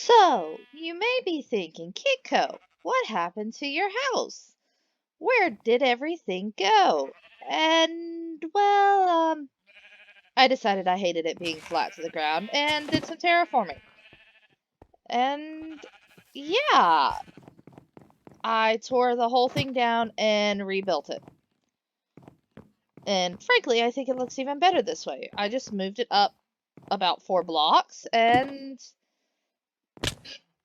So, you may be thinking, Kiko, what happened to your house? Where did everything go? And, I decided I hated it being flat to the ground and did some terraforming. And, yeah, I tore the whole thing down and rebuilt it. And frankly, I think it looks even better this way. I just moved it up about 4 blocks and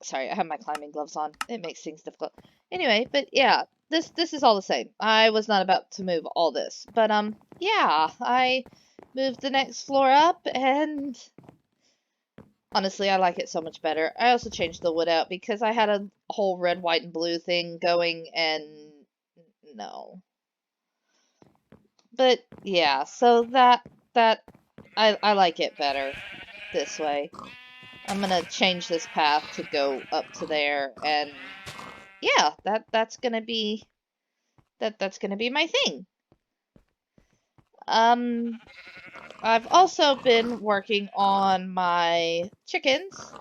sorry, I have my climbing gloves on. It makes things difficult. Anyway, but yeah, this is all the same. I was not about to move all this. But yeah, I moved the next floor up and honestly, I like it so much better. I also changed the wood out because I had a whole red, white, and blue thing going and no. But yeah, so that I like it better this way. I'm gonna change this path to go up to there and yeah, that's gonna be that's gonna be my thing. Um, I've also been working on my chickens.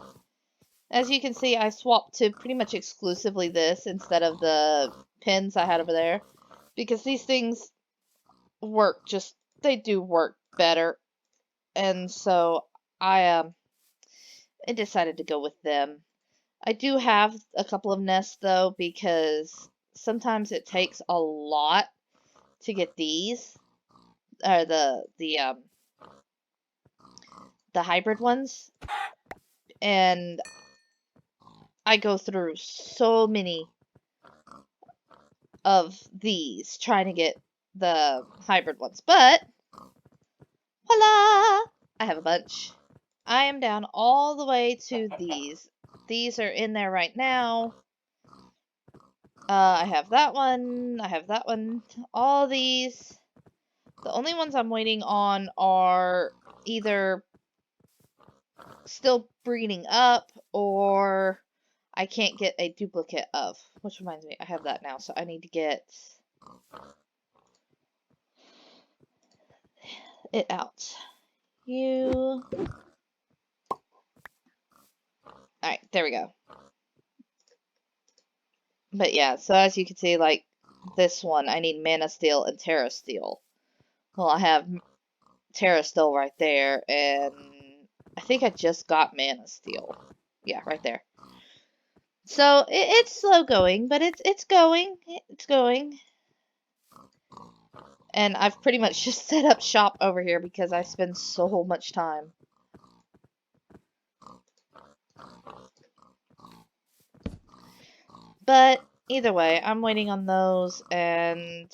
As you can see, I swapped to pretty much exclusively this instead of the pins I had over there because these things work they do work better. And so I decided to go with them. I do have a couple of nests though because sometimes it takes a lot to get these or the hybrid ones, and I go through so many of these trying to get the hybrid ones. But voila! I have a bunch. I am down all the way to these. These are in there right now. I have that one. I have that one. All these. The only ones I'm waiting on are either still breeding up or I can't get a duplicate of. Which reminds me, I have that now, so I need to get it out. You. Alright, there we go. But yeah, so as you can see, like, this one, I need Mana Steel and Terra Steel. Well, I have Terra Steel right there, and I think I just got Mana Steel. Yeah, right there. So, it's slow going, but it's going. It's going. And I've pretty much just set up shop over here because I spend so much time. But either way, I'm waiting on those and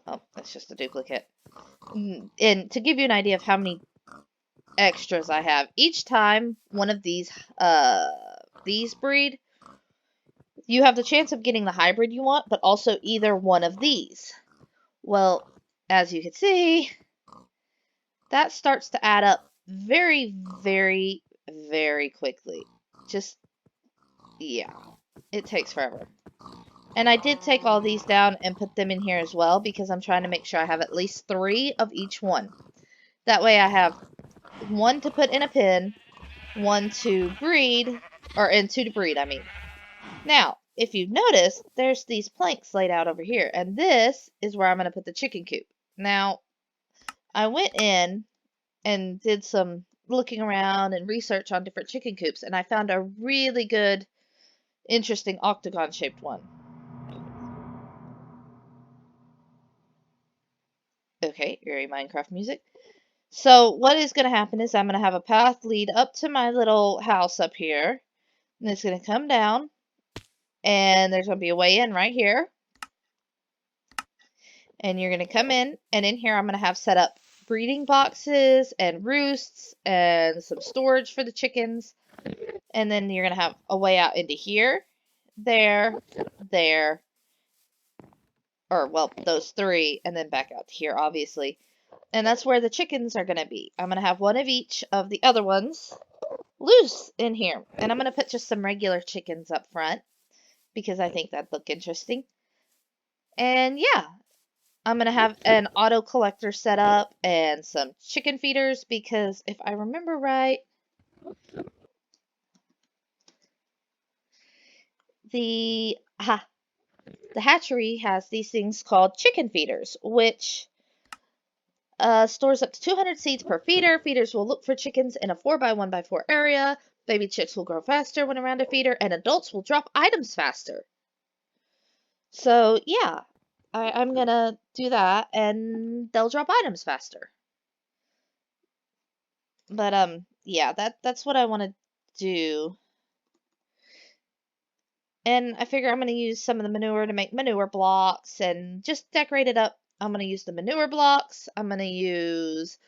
oh, that's just a duplicate. And to give you an idea of how many extras I have, each time one of these breed, you have the chance of getting the hybrid you want, but also either one of these. Well, as you can see, that starts to add up very, very, very quickly. Just, yeah, it takes forever. And I did take all these down and put them in here as well because I'm trying to make sure I have at least 3 of each one. That way I have 1 to put in a pen, 1 to breed, and 2 to breed, I mean. Now, if you've noticed, there's these planks laid out over here, and this is where I'm going to put the chicken coop. Now, I went in and did some looking around and research on different chicken coops, and I found a really good, interesting octagon-shaped one. Okay, eerie Minecraft music. So what is going to happen is I'm going to have a path lead up to my little house up here, and it's going to come down, and there's going to be a way in right here. And you're going to come in, and in here I'm going to have set up breeding boxes and roosts and some storage for the chickens. And then you're going to have a way out into here, there, or well, those 3, and then back out to here, obviously. And that's where the chickens are going to be. I'm going to have one of each of the other ones loose in here. And I'm going to put just some regular chickens up front because I think that'd look interesting. And yeah, I'm going to have an auto collector set up and some chicken feeders because if I remember right, the the hatchery has these things called chicken feeders, which stores up to 200 seeds per feeder. Feeders will look for chickens in a 4x1x4 area. Baby chicks will grow faster when around a feeder, and adults will drop items faster. So yeah, I'm gonna do that, and they'll drop items faster. But yeah, that's what I want to do. And I figure I'm gonna use some of the manure to make manure blocks and just decorate it up. I'm gonna use the manure blocks. I'm gonna use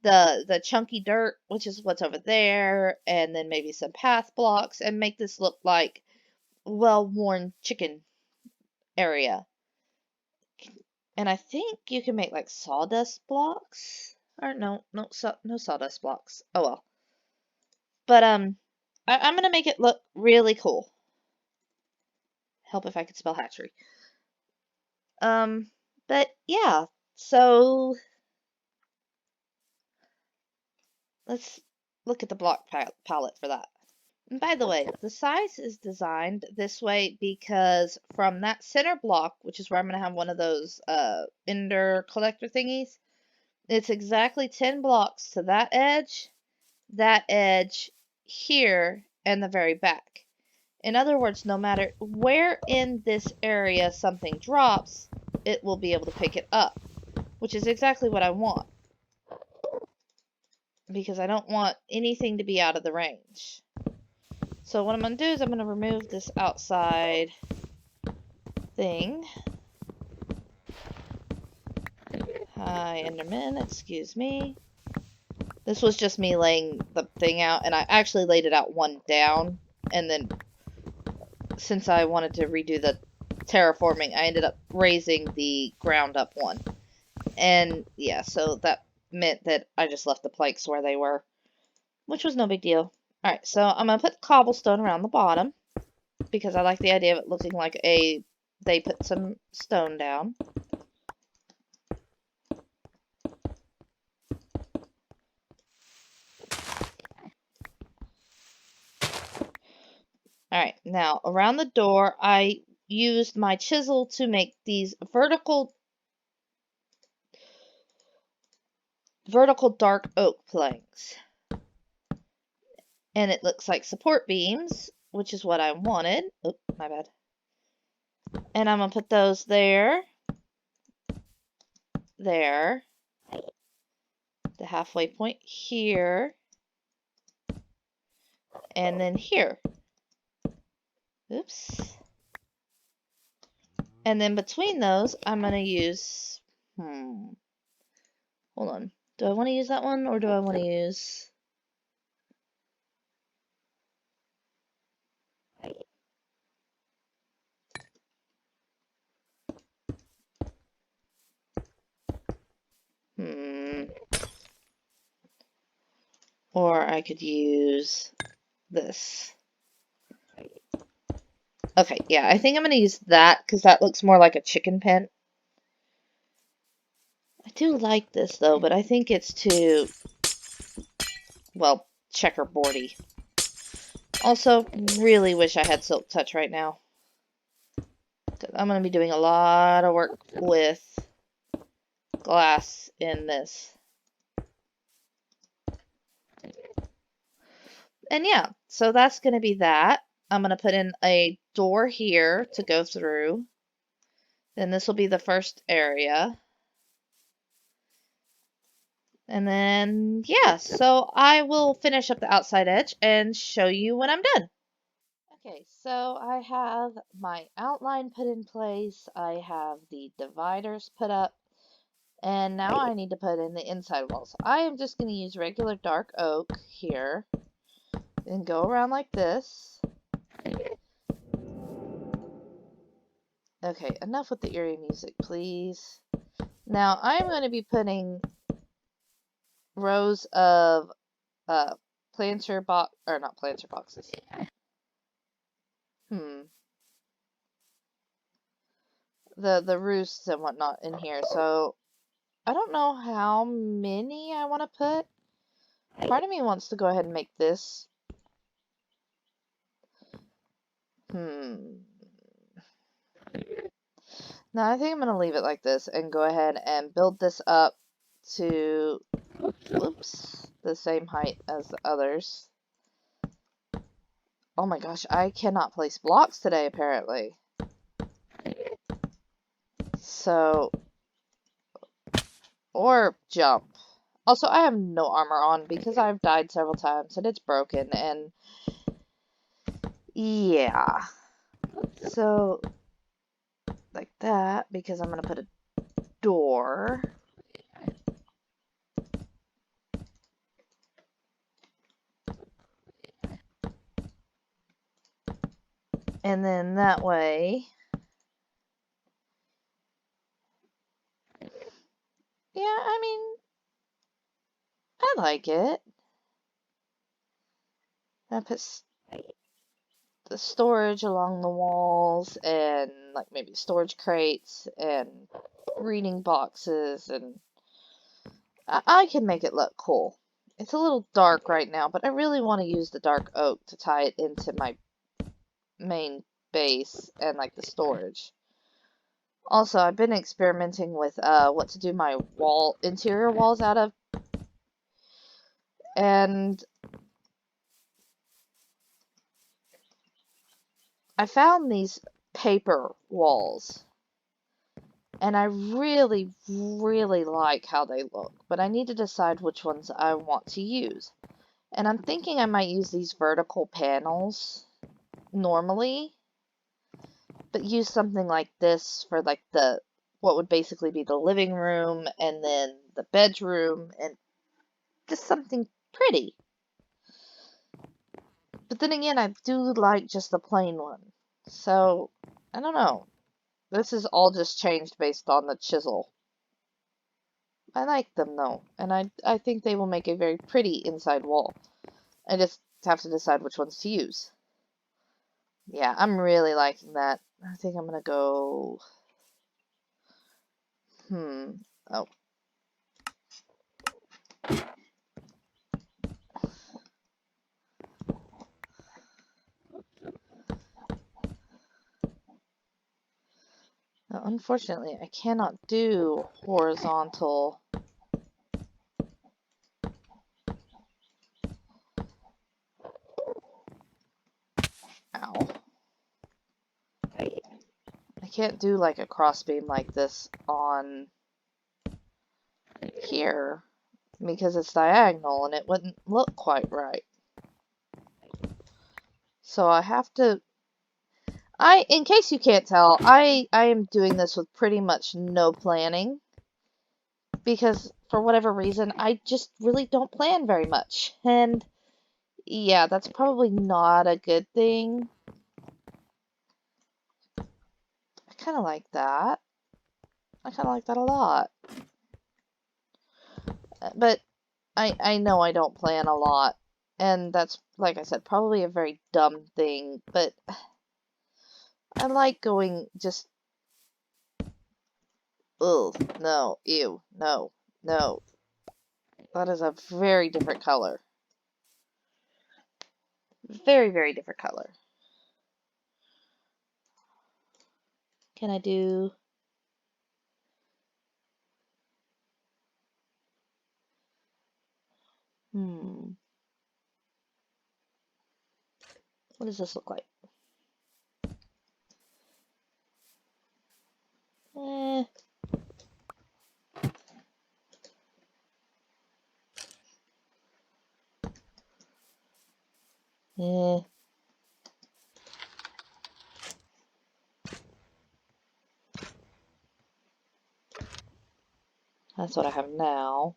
the chunky dirt, which is what's over there, and then maybe some path blocks, and make this look like well-worn chicken area. And I think you can make like sawdust blocks. Or no sawdust blocks. Oh well. But I'm gonna make it look really cool. Help if I could spell hatchery. Um, but yeah. So let's look at the block palette for that. And by the way, the size is designed this way because from that center block, which is where I'm gonna have one of those ender collector thingies, it's exactly 10 blocks to that edge here, and the very back. In other words, no matter where in this area something drops, it will be able to pick it up, which is exactly what I want. Because I don't want anything to be out of the range. So what I'm going to do is I'm going to remove this outside thing. Hi, Enderman, excuse me. This was just me laying the thing out, and I actually laid it out one down, and then since I wanted to redo the terraforming, I ended up raising the ground up one. And yeah, so that meant that I just left the planks where they were, which was no big deal. Alright, so I'm going to put cobblestone around the bottom, because I like the idea of it looking like they put some stone down. Alright, now around the door, I used my chisel to make these vertical dark oak planks. And it looks like support beams, which is what I wanted. Oh, my bad. And I'm going to put those there, the halfway point here, and then here. Oops. And then between those, I'm going to use, hold on. Do I want to use that one, or do I want to use... Or I could use this. Okay, yeah, I think I'm going to use that because that looks more like a chicken pen. I do like this though, but I think it's too, well, checkerboardy. Also, really wish I had Silk Touch right now. I'm going to be doing a lot of work with glass in this. And yeah, so that's going to be that. I'm going to put in a door here to go through. Then this will be the first area. And then, yeah, so I will finish up the outside edge and show you when I'm done. Okay, so I have my outline put in place. I have the dividers put up. And now I need to put in the inside walls. I am just going to use regular dark oak here. And go around like this. Okay, enough with the eerie music, please. Now I'm going to be putting rows of planter box, or not planter boxes. the roosts and whatnot in here. So I don't know how many I want to put. Part of me wants to go ahead and make this. No, I think I'm going to leave it like this and go ahead and build this up to, whoops, the same height as the others. Oh my gosh, I cannot place blocks today, apparently. So, or jump. Also, I have no armor on because I've died several times and it's broken, and yeah. So, like that, because I'm going to put a door. And then that way, yeah, I mean, I like it. I put the storage along the walls and like maybe storage crates and reading boxes, and I can make it look cool. It's a little dark right now, but I really want to use the dark oak to tie it into my main base and like the storage. Also, I've been experimenting with what to do my interior walls out of, and I found these paper walls, and I really, really like how they look, but I need to decide which ones I want to use. And I'm thinking I might use these vertical panels normally, but use something like this for like what would basically be the living room and then the bedroom, and just something pretty. But then again, I do like just the plain one. So, I don't know. This is all just changed based on the chisel. I like them though, and I think they will make a very pretty inside wall. I just have to decide which ones to use. Yeah, I'm really liking that. I think I'm gonna go... Oh. Now, unfortunately, I cannot do horizontal. Ow. I can't do like a crossbeam like this on here because it's diagonal and it wouldn't look quite right. So I have to... in case you can't tell, I am doing this with pretty much no planning, because for whatever reason, I just really don't plan very much. And yeah, that's probably not a good thing. I kind of like that. I kind of like that a lot. But I know I don't plan a lot. And that's, like I said, probably a very dumb thing. But I like going just... Ugh, no, ew, no, no. That is a very different color. Very, very different color. Can I do... What does this look like? Eh. Eh. That's what I have now.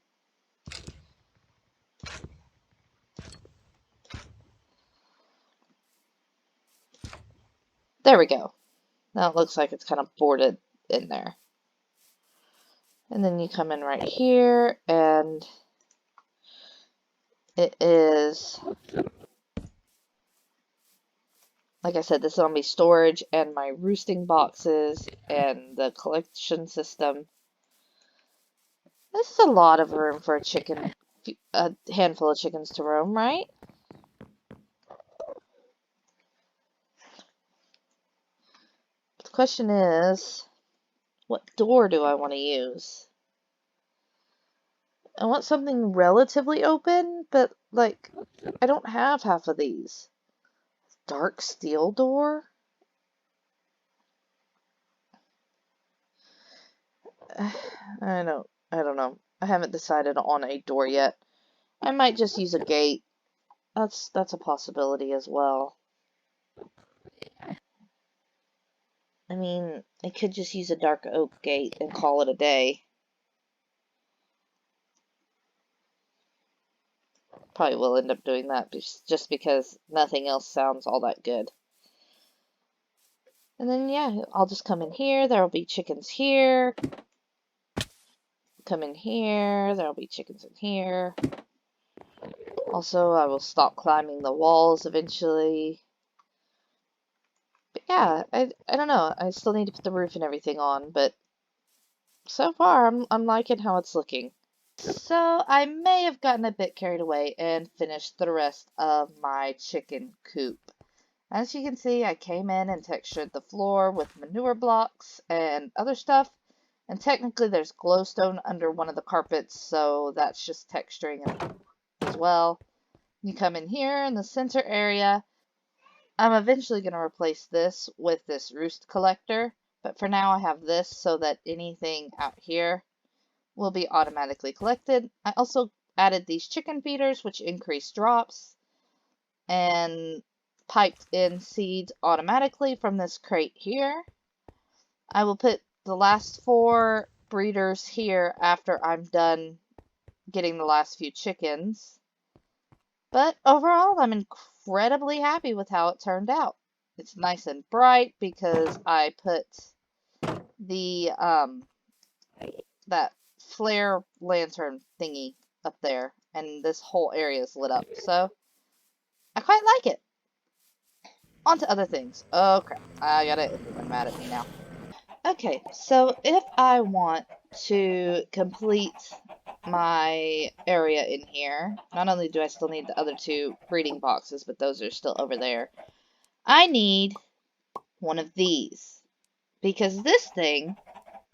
There we go. Now it looks like it's kind of boarded in there. And then you come in right here, and it is Like I said, this is going to be storage and my roosting boxes and the collection system. This is a lot of room for a handful of chickens to roam, right? The question is, what door do I want to use? I want something relatively open, but like, I don't have half of these. Dark steel door? I don't know. I haven't decided on a door yet. I might just use a gate. That's a possibility as well. I mean, I could just use a dark oak gate and call it a day. Probably will end up doing that just because nothing else sounds all that good. And then, yeah, I'll just come in here. There will be chickens here. Come in here. There will be chickens in here. Also, I will stop climbing the walls eventually. But yeah, I don't know. I still need to put the roof and everything on, but so far I'm liking how it's looking. So I may have gotten a bit carried away and finished the rest of my chicken coop. As you can see, I came in and textured the floor with manure blocks and other stuff. And technically there's glowstone under one of the carpets, so that's just texturing it as well. You come in here in the center area. I'm eventually going to replace this with this roost collector, but for now I have this so that anything out here will be automatically collected. I also added these chicken feeders, which increase drops, and piped in seeds automatically from this crate here. I will put the last 4 breeders here after I'm done getting the last few chickens. But overall, I'm incredibly happy with how it turned out. It's nice and bright because I put the that flare lantern thingy up there, and this whole area is lit up. So I quite like it. On to other things. Oh crap, I got everyone mad at me now. Okay, so if I want to complete my area in here, not only do I still need the other 2 breeding boxes, but those are still over there, I need one of these. Because this thing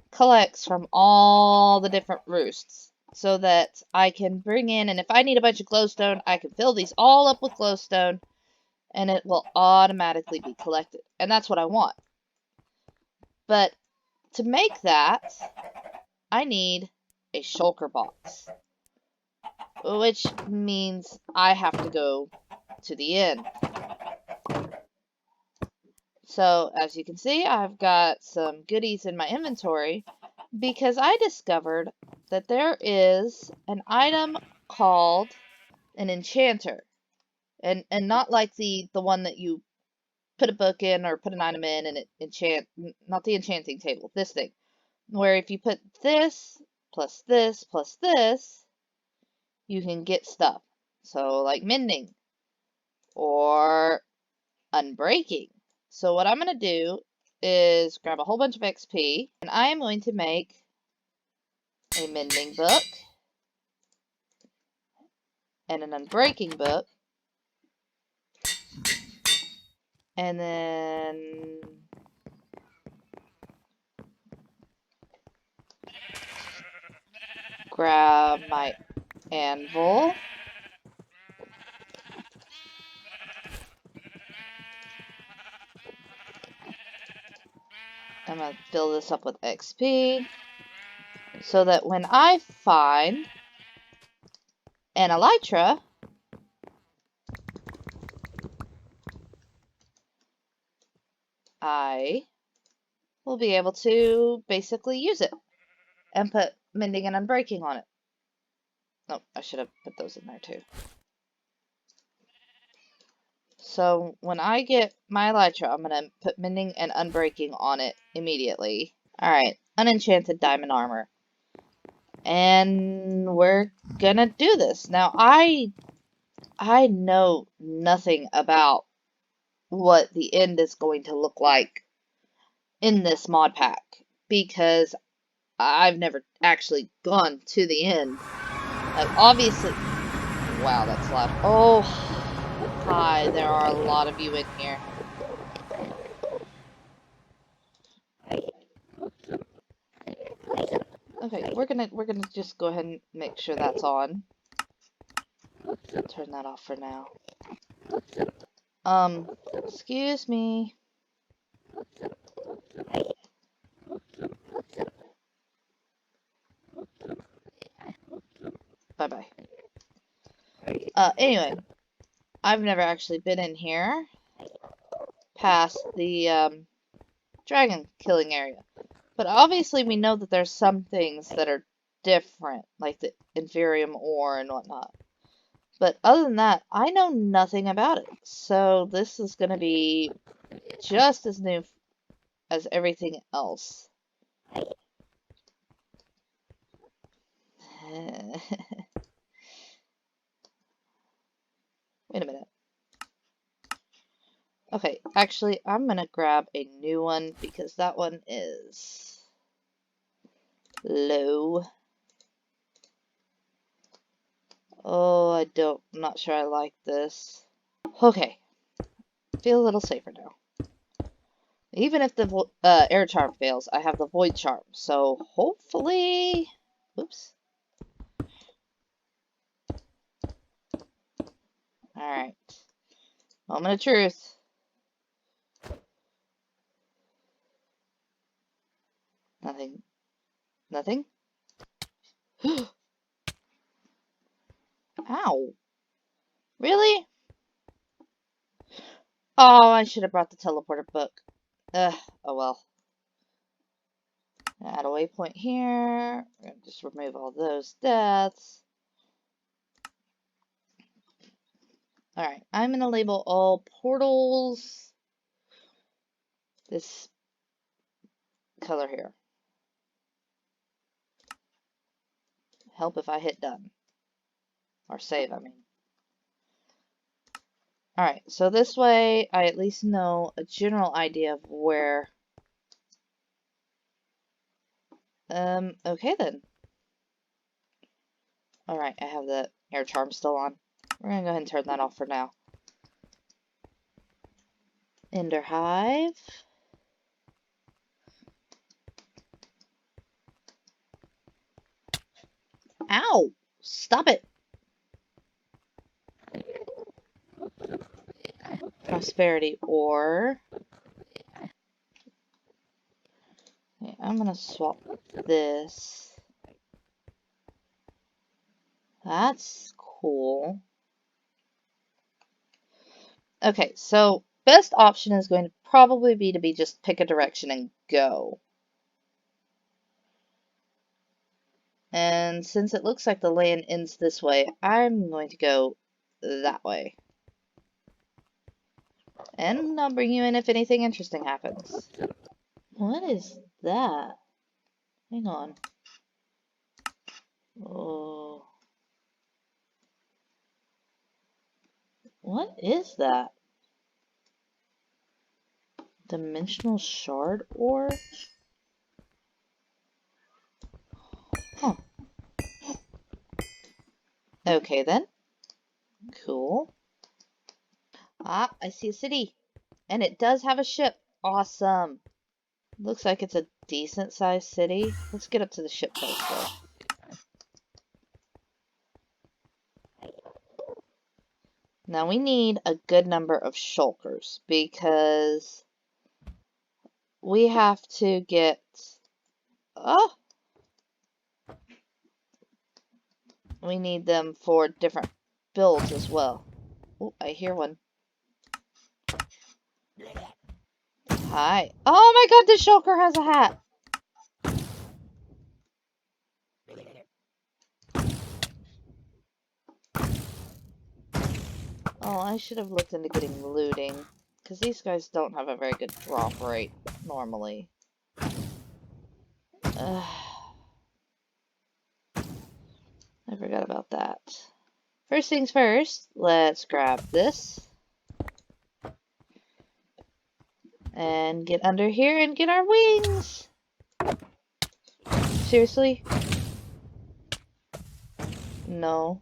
collects from all the different roosts so that I can bring in, and if I need a bunch of glowstone, I can fill these all up with glowstone and it will automatically be collected. And that's what I want. But to make that, I need a shulker box, which means I have to go to the inn. So as you can see, I've got some goodies in my inventory because I discovered that there is an item called an enchanter. And not like the one that you put a book in or put an item in and it not the enchanting table, this thing. Where if you put this plus this plus this, you can get stuff. So like mending or unbreaking. So what I'm going to do is grab a whole bunch of XP and I am going to make a mending book and an unbreaking book, and then grab my anvil. I'm going to fill this up with XP so that when I find an elytra, I will be able to basically use it and put mending and unbreaking on it. Oh, I should have put those in there too. So when I get my elytra, I'm going to put mending and unbreaking on it immediately. Alright, unenchanted diamond armor. And we're gonna do this. Now, I know nothing about what the end is going to look like in this mod pack, because I've never actually gone to the end. Like, obviously, wow, that's loud. Oh, hi, there are a lot of you in here. Okay, we're gonna just go ahead and make sure that's on. Turn that off for now. Excuse me. Bye-bye. Anyway, I've never actually been in here past the, dragon killing area. But obviously we know that there's some things that are different, like the inferium ore and whatnot. But other than that, I know nothing about it. So this is going to be just as new as everything else. Wait a minute. Okay, actually, I'm going to grab a new one because that one is low. Oh, I'm not sure I like this. Okay, feel a little safer now. Even if the air charm fails, I have the void charm, so hopefully... Oops. Alright. Moment of truth. Nothing. Nothing? Ow. Really? Oh, I should have brought the teleporter book. Oh well. Add a waypoint here. We're gonna just remove all those deaths. Alright, I'm gonna label all portals this color here. Help if I hit done. Or save, I mean. Alright, so this way I at least know a general idea of where. Okay then. Alright, I have the air charm still on. We're gonna go ahead and turn that off for now. Ender Hive. Ow! Stop it! Prosperity ore. Okay, I'm gonna swap this. That's cool. Okay, so best option is going to probably be just pick a direction and go. And since it looks like the land ends this way, I'm going to go that way. And I'll bring you in if anything interesting happens. What is that? Hang on. Oh. What is that? Dimensional shard ore? Huh. Okay then. Cool. Ah, I see a city. And it does have a ship. Awesome. Looks like it's a decent sized city. Let's get up to the ship post though. Now we need a good number of shulkers because we have to get... Oh! We need them for different builds as well. Oh, I hear one. Hi. Oh my god, this shulker has a hat! Oh, I should have looked into getting looting. Because these guys don't have a very good drop rate, normally. I forgot about that. First things first, let's grab this. And get under here and get our wings. Seriously? No.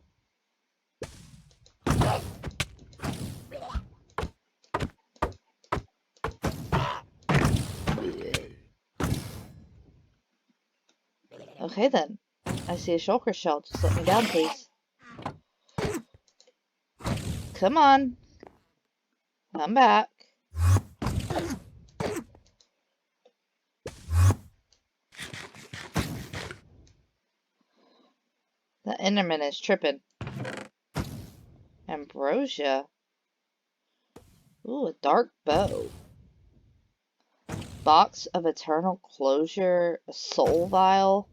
Okay then. I see a shulker shell. Just let me down, please. Come on. Come back. The Enderman is tripping. Ambrosia. Ooh, a dark bow. Box of eternal closure. A soul vial.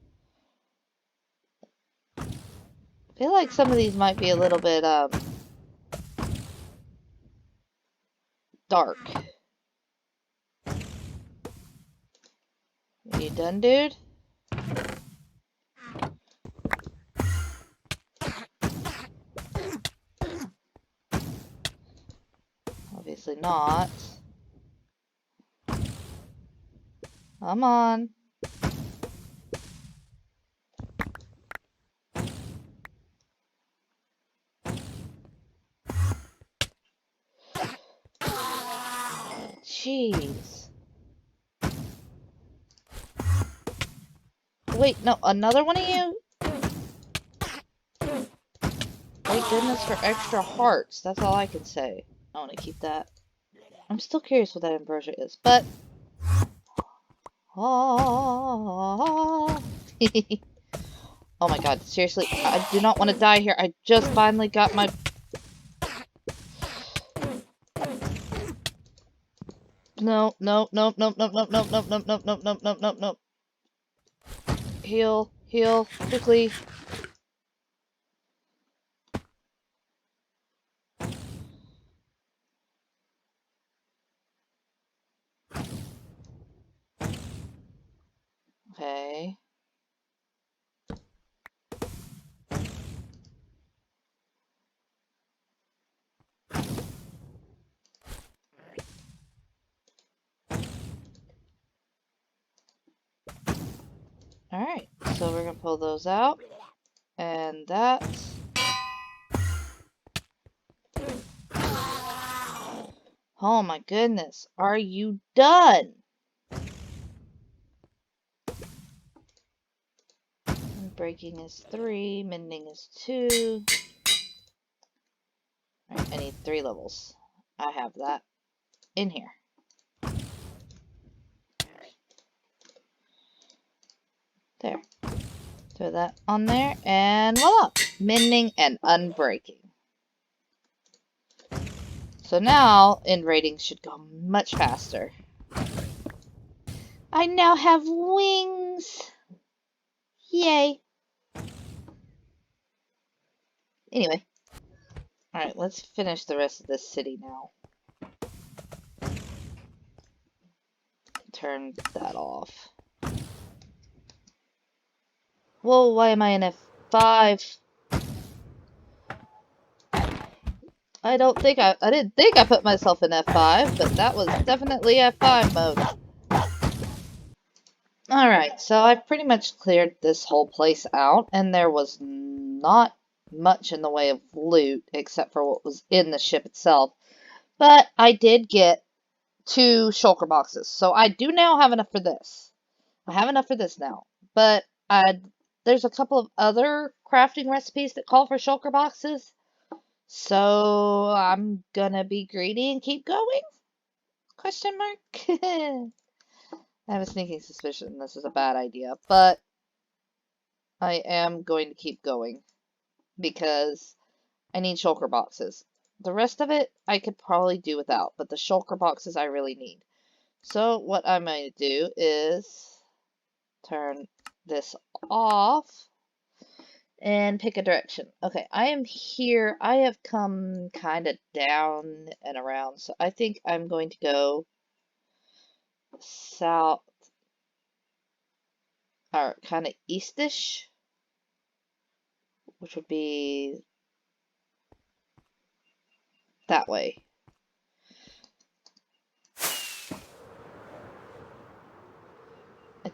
I feel like some of these might be a little bit, dark. Are you done, dude? Obviously not. Come on. Jeez. Wait, no, another one of you? Thank goodness for extra hearts. That's all I can say. I want to keep that. I'm still curious what that ambrosia is, but... Oh, oh my god, seriously, I do not want to die here. I just finally got my... No, no, no, no, no, no, no, no, no, no, no, no, no, no, no. Heal, heal, quickly. Okay. Alright, so we're gonna pull those out. And that. Oh my goodness, are you done? Breaking is 3, mending is 2. Alright, I need 3 levels. I have that in here. There. Throw that on there, and voila! Mending and unbreaking. So now, end ratings should go much faster. I now have wings! Yay! Anyway. Alright, let's finish the rest of this city now. Turn that off. Whoa, why am I in F5? I didn't think I put myself in F5, but that was definitely F5 mode. Alright, so I've pretty much cleared this whole place out, and there was not much in the way of loot, except for what was in the ship itself. But I did get 2 shulker boxes, so I do now have enough for this. I have enough for this now, but there's a couple of other crafting recipes that call for shulker boxes, so I'm gonna be greedy and keep going? Question mark? I have a sneaking suspicion this is a bad idea, but I am going to keep going because I need shulker boxes. The rest of it I could probably do without, but the shulker boxes I really need. So what I'm going to do is turn this off and pick a direction. Okay, I am here. I have come kind of down and around, so I think I'm going to go south, or kind of eastish, which would be that way.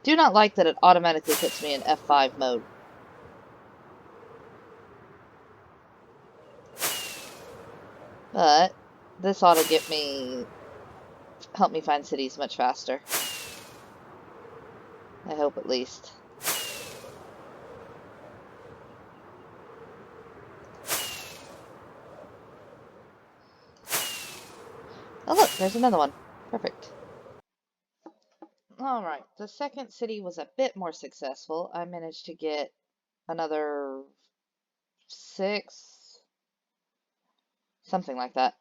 Do not like that it automatically puts me in F5 mode. But this ought to help me find cities much faster. I hope at least. Oh look, there's another one. Perfect. Alright, the second city was a bit more successful. I managed to get another 6, something like that,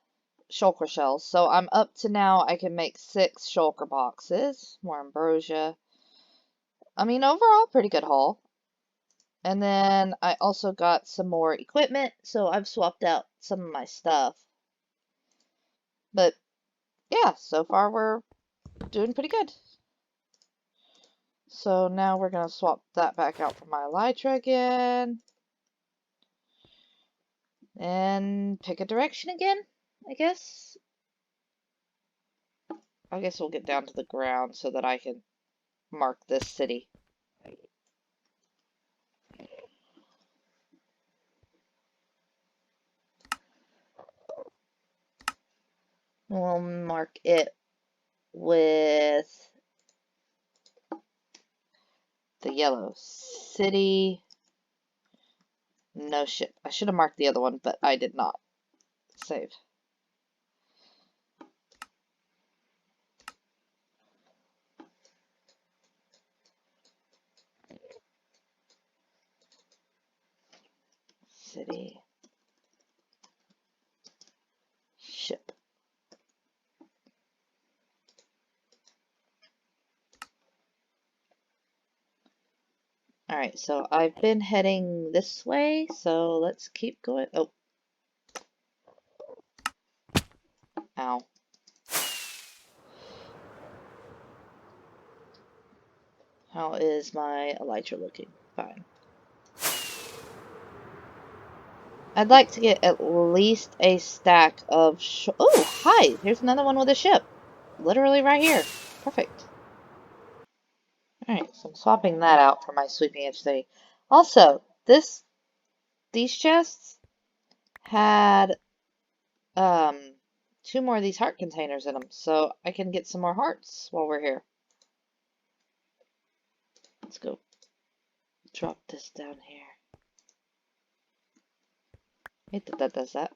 shulker shells. So I'm up to now I can make 6 shulker boxes, more ambrosia. I mean, overall, pretty good haul. And then I also got some more equipment, so I've swapped out some of my stuff. But yeah, so far we're doing pretty good. So now we're going to swap that back out for my elytra again. And pick a direction again, I guess. I guess we'll get down to the ground so that I can mark this city. We'll mark it with the yellow city. No ship. I should have marked the other one, but I did not. Save. City. Ship. Alright, so I've been heading this way, so let's keep going. Oh. Ow. How is my elytra looking? Fine. I'd like to get at least a stack of oh, hi! Here's another one with a ship. Literally right here. Perfect. Alright, so I'm swapping that out for my sweeping edge city. Also, these chests had 2 more of these heart containers in them, so I can get some more hearts while we're here. Let's go drop this down here. I hate that that does that.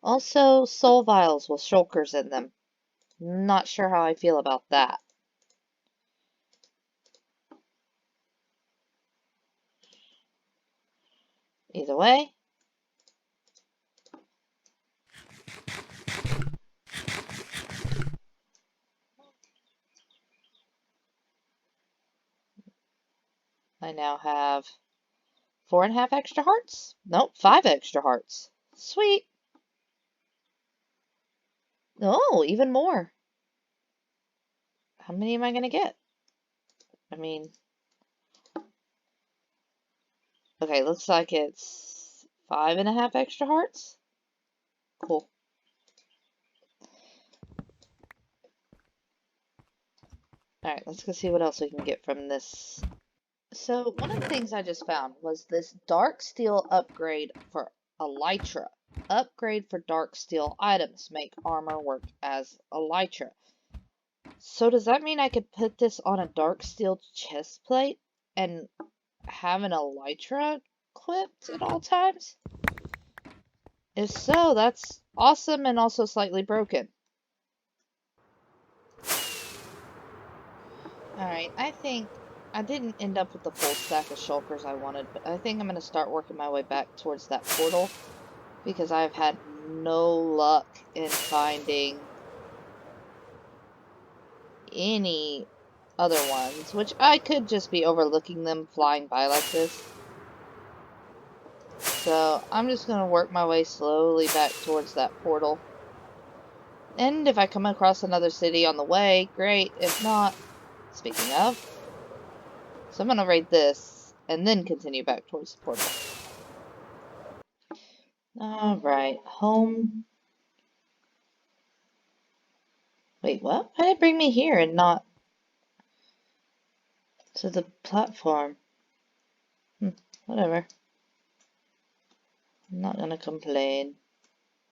Also, soul vials with shulkers in them. Not sure how I feel about that. Either way. I now have 4.5 extra hearts. Nope, 5 extra hearts. Sweet. Oh, even more. How many am I going to get? I mean, okay, looks like it's 5.5 extra hearts. Cool. Alright, let's go see what else we can get from this. So, one of the things I just found was this dark steel upgrade for elytra. Upgrade for dark steel items. Make armor work as elytra. So does that mean I could put this on a dark steel chest plate and have an elytra equipped at all times? If so, that's awesome and also slightly broken. Alright, I think I didn't end up with the full stack of shulkers I wanted, but I think I'm going to start working my way back towards that portal because I've had no luck in finding any other ones, which I could just be overlooking them flying by like this. So I'm just going to work my way slowly back towards that portal. And if I come across another city on the way, great. If not, speaking of, so I'm going to raid this and then continue back towards the portal. Alright, home. Wait, what? Why did it bring me here and not to the platform? Whatever. I'm not gonna complain.